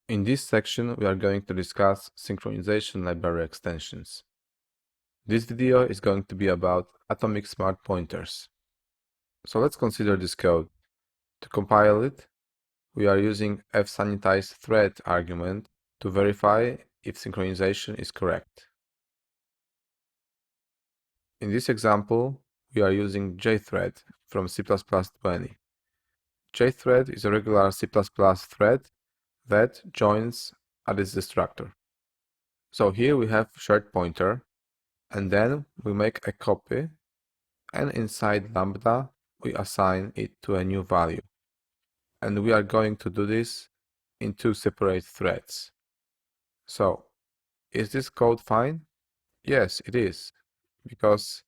In this section, we are going to discuss synchronization library extensions. This video is going to be about atomic smart pointers. So let's consider this code. To compile it, we are using fSanitizeThread argument to verify if synchronization is correct. In this example, we are using JThread from C++20. JThread is a regular C++ thread that joins at its destructor. So here we have shared pointer, and then we make a copy, and inside lambda we assign it to a new value. And we are going to do this in two separate threads. So, is this code fine? Yes, it is, because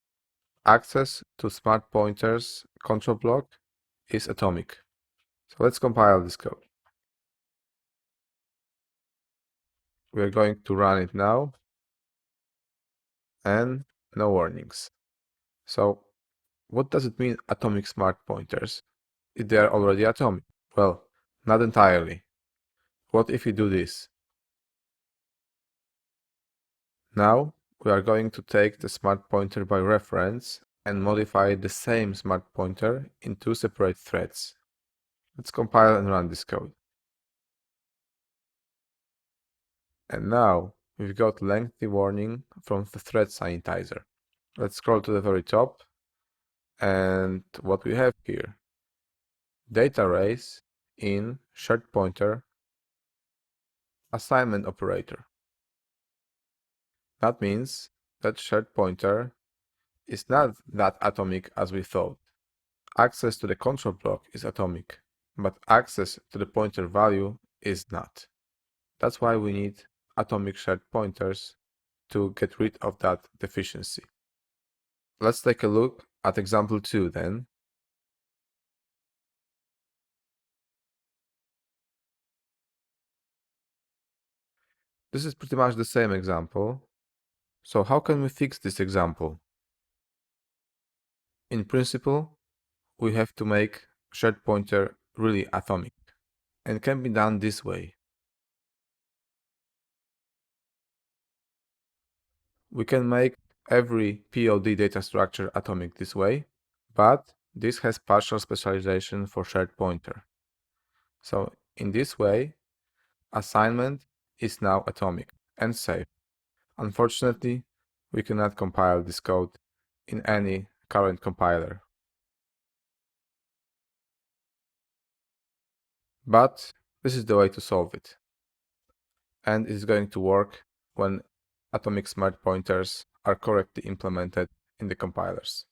access to smart pointers control block is atomic. So let's compile this code. We're going to run it now, and no warnings. So, what does it mean, atomic smart pointers? If they are already atomic? Well, not entirely. What if we do this? Now, we are going to take the smart pointer by reference and modify the same smart pointer in two separate threads. Let's compile and run this code. And now, we've got lengthy warning from the thread sanitizer. Let's scroll to the very top, and what we have here: data race in shared pointer assignment operator. That means that shared pointer is not that atomic as we thought. Access to the control block is atomic, but access to the pointer value is not. That's why we need atomic shared pointers to get rid of that deficiency. Let's take a look at example 2 then. This is pretty much the same example. So how can we fix this example? In principle, we have to make shared pointer really atomic, and can be done this way. We can make every POD data structure atomic this way, but this has partial specialization for shared pointer. So in this way, assignment is now atomic and safe. Unfortunately, we cannot compile this code in any current compiler. But this is the way to solve it. And it is going to work when atomic smart pointers are correctly implemented in the compilers.